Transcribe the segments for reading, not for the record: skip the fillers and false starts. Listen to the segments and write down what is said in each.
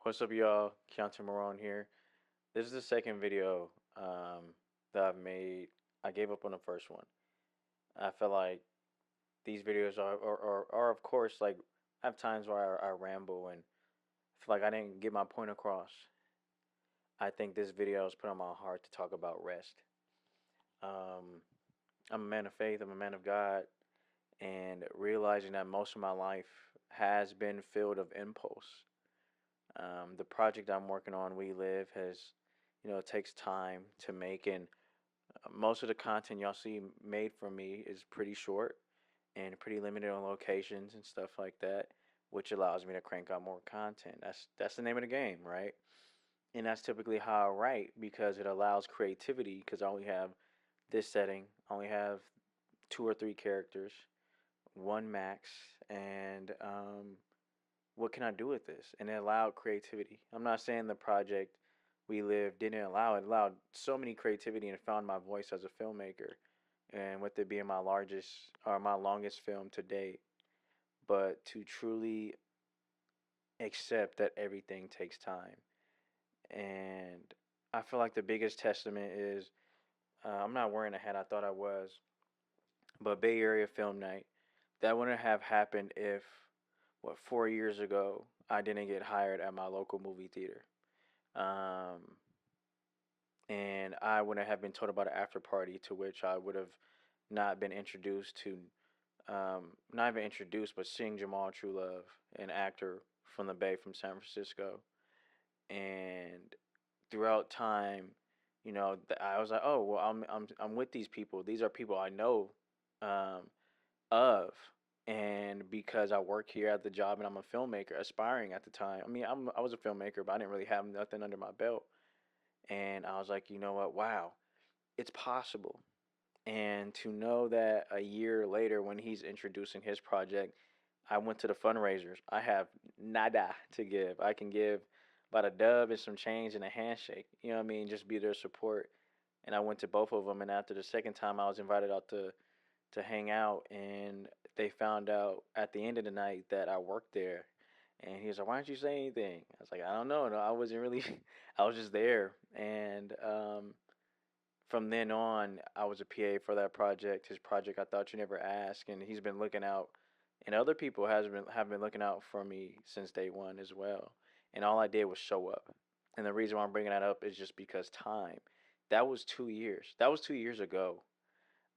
What's up, y'all? Keontae Marone here. This is the second video that I've made. I gave up on the first one. I feel like these videos are of course, like, I have times where I ramble and feel like I didn't get my point across. I think this video is put on my heart to talk about rest. Um, I'm a man of faith, I'm a man of God, and realizing that most of my life has been filled of impulse. The project I'm working on, We Live, it takes time to make, and most of the content y'all see made from me is pretty short and pretty limited on locations and stuff like that, which allows me to crank out more content. That's the name of the game, right? And that's typically how I write because it allows creativity. Because I only have this setting, I only have two or three characters, one max, and what can I do with this? And it allowed creativity. I'm not saying the project We Live didn't allow it. It allowed so many creativity and found my voice as a filmmaker. And with it being my largest or my longest film to date. But to truly accept that everything takes time. And I feel like the biggest testament is I'm not wearing a hat. I thought I was. But Bay Area Film Night, that wouldn't have happened if, what, 4 years ago, I didn't get hired at my local movie theater. Um, and I wouldn't have been told about an after party to which I would have not been introduced to, not even introduced, but seeing Jamal True an actor from the Bay from San Francisco. And throughout time, I was like, oh well, I'm with these people. These are people I know um, of, and because I work here at the job and I'm a filmmaker, aspiring at the time. I mean, I was a filmmaker, but I didn't really have nothing under my belt. And I was like, you know what? Wow, it's possible. And to know that a year later, when he's introducing his project, I went to the fundraisers. I have nada to give. I can give about a dub and some change and a handshake. You know what I mean? Just be their support. And I went to both of them. And after the second time, I was invited out to hang out, and they found out at the end of the night that I worked there. And he was like, "Why don't you say anything?" I was like, "I don't know. No, I wasn't really. I was just there." And from then on, I was a PA for that project. His project, I Thought You Never Asked, and he's been looking out, and other people has been have been looking out for me since day one as well. And all I did was show up. And the reason why I'm bringing that up is just because time. That was 2 years. That was 2 years ago.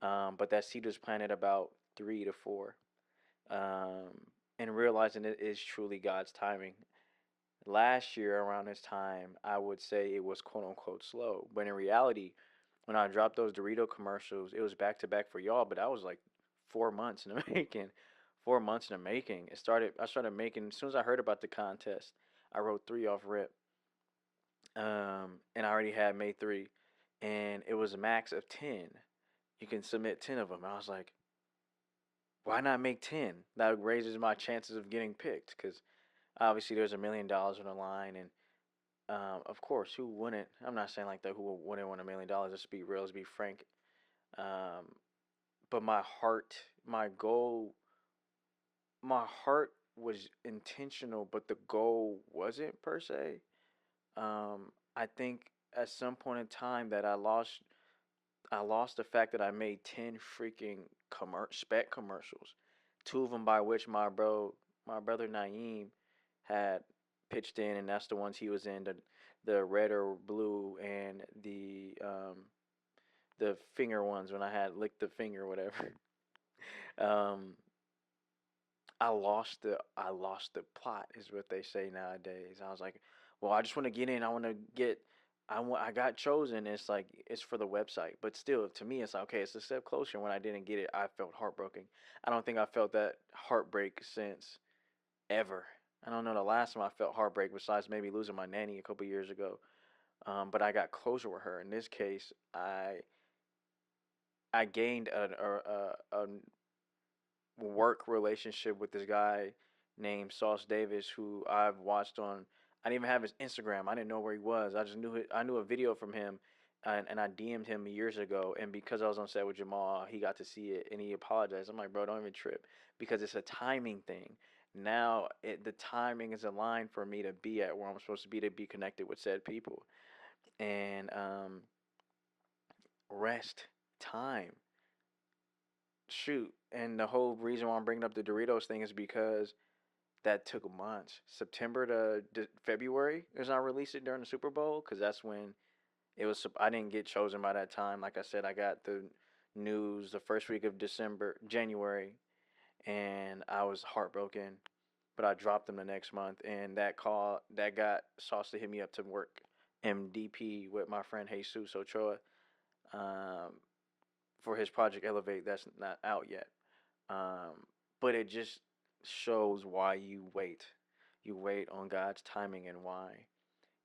But that seed was planted about 3 to 4. And realizing it is truly God's timing. Last year, around this time, I would say it was quote unquote slow. But in reality, when I dropped those Dorito commercials, it was back to back for y'all, but that was like 4 months in the making. 4 months in the making. I started making, as soon as I heard about the contest, I wrote three off rip. And I already had made three. And it was a max of 10. You can submit 10 of them. And I was like, why not make 10? That raises my chances of getting picked because obviously there's $1 million on the line. And of course, who wouldn't? I'm not saying like that, who wouldn't want $1 million? Let's be real, let's be frank. Um, but my heart, my heart was intentional, but the goal wasn't per se. I think at some point in time that I lost the fact that I made 10 freaking spec commercials, two of them by which my brother Naeem had pitched in, and that's the ones he was in, the red or blue and the finger ones when I had licked the finger, whatever. Um, I lost the plot is what they say nowadays. I was like, well, I just want to get in. I got chosen. It's like it's for the website, but still, to me, it's like, okay. It's a step closer. When I didn't get it, I felt heartbroken. I don't think I felt that heartbreak since ever. I don't know the last time I felt heartbreak besides maybe losing my nanny a couple years ago. But I got closure with her. In this case, I gained a work relationship with this guy named Sauce Davis, who I've watched on. I didn't even have his Instagram. I didn't know where he was. I just knew it. I knew a video from him, and I DM'd him years ago. And because I was on set with Jamal, he got to see it, and he apologized. I'm like, bro, don't even trip, because it's a timing thing. Now the timing is aligned for me to be at where I'm supposed to be connected with said people. And rest, time, shoot. And the whole reason why I'm bringing up the Doritos thing is because that took months. September to February is when I released it during the Super Bowl because that's when it was. I didn't get chosen by that time. Like I said, I got the news the first week of January, and I was heartbroken. But I dropped them the next month, and that got Sauce to hit me up to work MDP with my friend Jesus Ochoa, um, for his project Elevate. That's not out yet. Um, but it just shows why you wait. You wait on God's timing and why.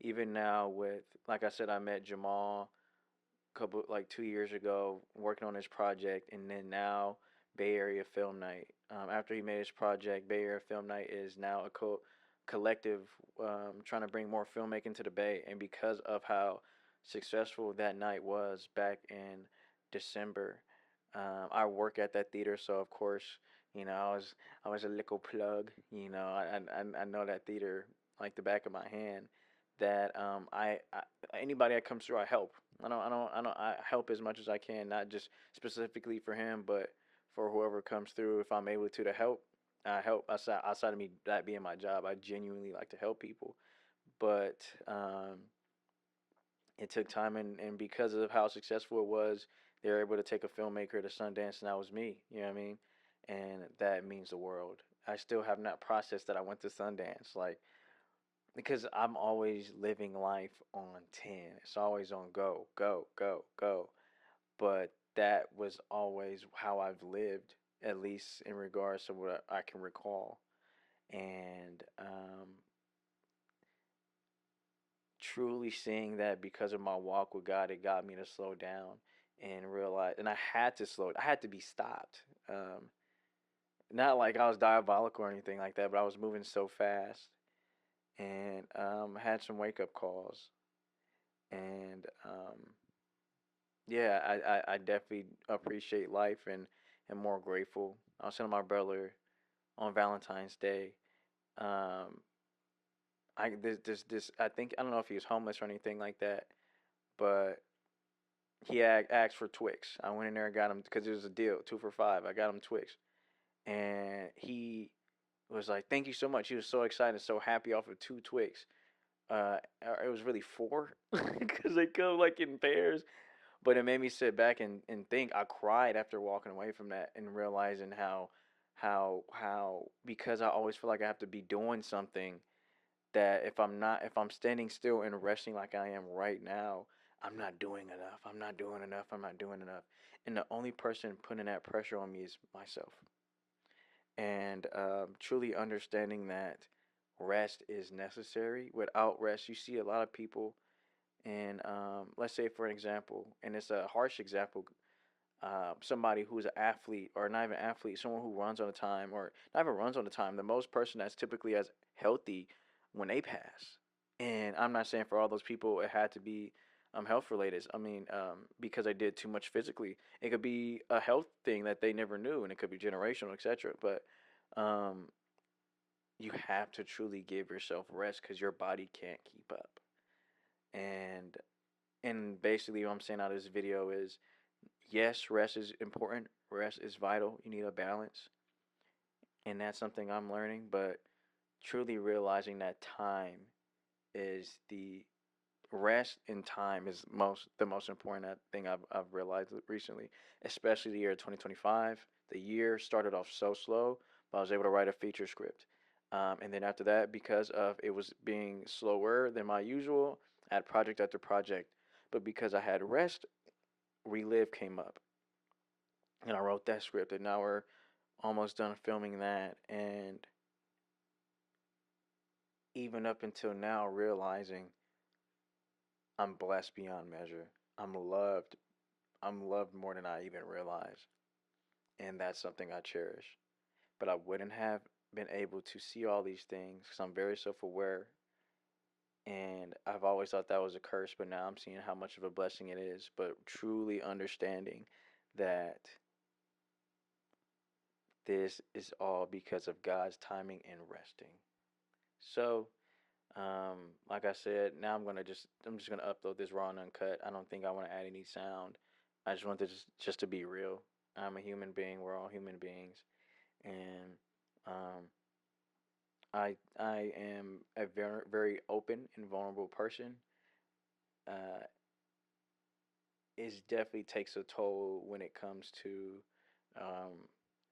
Even now, with like I said, I met Jamal couple like 2 years ago working on his project, and then now Bay Area Film Night. After he made his project, Bay Area Film Night is now a collective, trying to bring more filmmaking to the Bay, and because of how successful that night was back in December, I work at that theater, so of course, I was a little plug. I know that theater like the back of my hand. That I anybody that comes through, I help. I help as much as I can, not just specifically for him, but for whoever comes through. If I'm able to help, I help. Outside of me that being my job, I genuinely like to help people. But it took time, and because of how successful it was, they were able to take a filmmaker to Sundance, and that was me. You know what I mean? And that means the world. I still have not processed that I went to Sundance, like because I'm always living life on 10. It's always on go, go, go, go. But that was always how I've lived, at least in regards to what I can recall. And truly seeing that because of my walk with God, it got me to slow down and realize, and I had to slow, I had to be stopped. Not like I was diabolical or anything like that, but I was moving so fast and had some wake up calls. And yeah, I definitely appreciate life and more grateful. I was telling my brother on Valentine's Day. Um, this I think I don't know if he was homeless or anything like that, but he asked for Twix. I went in there and got him because it was a deal, 2 for $5. I got him Twix, and he was like, "Thank you so much." He was so excited, so happy off of two Twix. It was really four because they come like in pairs. But it made me sit back and think. I cried after walking away from that and realizing how because I always feel like I have to be doing something, that if I'm standing still and resting like I am right now, I'm not doing enough. I'm not doing enough. I'm not doing enough. And the only person putting that pressure on me is myself. And truly understanding that rest is necessary. Without rest, you see a lot of people, and let's say for an example, and it's a harsh example, somebody who's an athlete, or not even athlete, someone who runs on the time, or not even runs on the time, the most person that's typically as healthy when they pass. And I'm not saying for all those people it had to be health related. I mean, because they did too much physically, it could be a health thing that they never knew, and it could be generational, etc. But um, you have to truly give yourself rest because your body can't keep up. And basically what I'm saying out of this video is, yes, rest is important. Rest is vital. You need a balance, and that's something I'm learning. But truly realizing that time is the rest in time is the most important thing I've realized recently, especially the year 2025. The year started off so slow, but I was able to write a feature script. And then after that, because of it was being slower than my usual, I had project after project. But because I had rest, Relive came up, and I wrote that script, and now we're almost done filming that. And even up until now, realizing I'm blessed beyond measure. I'm loved. I'm loved more than I even realize. And that's something I cherish. But I wouldn't have been able to see all these things because I'm very self aware. And I've always thought that was a curse, but now I'm seeing how much of a blessing it is. But truly understanding that this is all because of God's timing and resting. So, like I said, now I'm just gonna upload this raw and uncut. I don't think I want to add any sound. I just want this just to be real. I'm a human being. We're all human beings, and um, I am a very open and vulnerable person. Uh, it definitely takes a toll when it comes to um,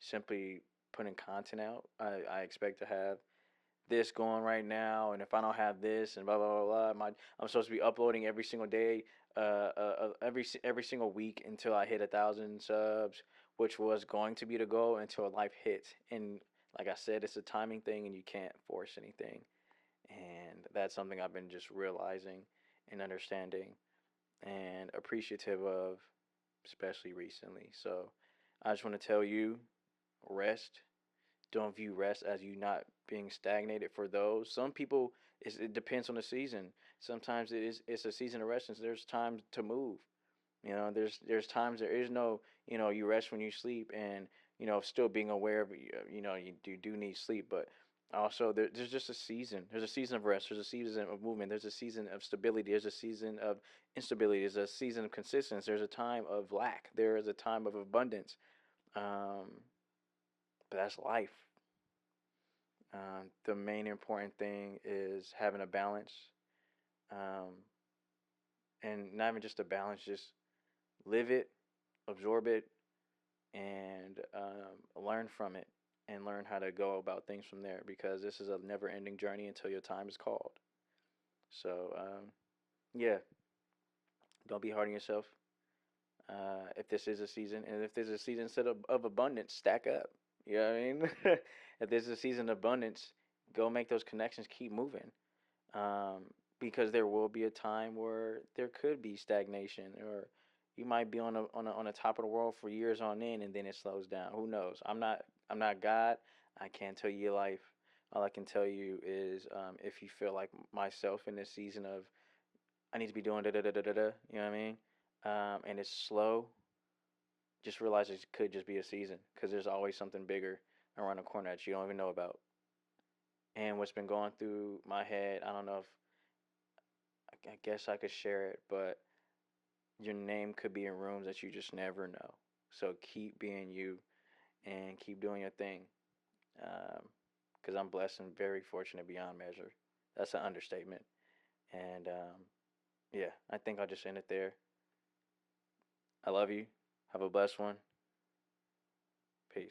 simply putting content out. I expect to have this going right now, and if I don't have this, and blah blah blah, blah I'm supposed to be uploading every single day, every single week until I hit 1,000 subs, which was going to be the goal until life hit. And like I said, it's a timing thing, and you can't force anything. And that's something I've been just realizing and understanding and appreciative of, especially recently. So I just want to tell you, rest. Don't view rest as you not being stagnated. For those, some people, it depends on the season. Sometimes it's a season of rest, and there's time to move. There's times there is no, you rest when you sleep, and still being aware of, you do need sleep, but also there's just a season. There's a season of rest. There's a season of movement. There's a season of stability. There's a season of instability. There's a season of consistency. There's a time of lack. There is a time of abundance. Um, but that's life. The main important thing is having a balance, um, and not even just a balance, just live it, absorb it, and learn from it, and learn how to go about things from there. Because this is a never-ending journey until your time is called. So yeah, don't be hard on yourself. If this is a season, and if there's a season instead of abundance, stack up. You know what I mean? If there's a season of abundance, go make those connections. Keep moving. um, because there will be a time where there could be stagnation, or you might be on the top of the world for years on end, and then it slows down. Who knows? I'm not God. I can't tell you your life. All I can tell you is, if you feel like myself in this season of I need to be doing da da da da da da, you know what I mean? And it's slow. Just realize it could just be a season, because there's always something bigger around the corner that you don't even know about. And what's been going through my head, I don't know if I guess I could share it, but your name could be in rooms that you just never know. So keep being you and keep doing your thing. Because I'm blessed and very fortunate beyond measure. That's an understatement. And yeah, I think I'll just end it there. I love you. Have a blessed one. Peace.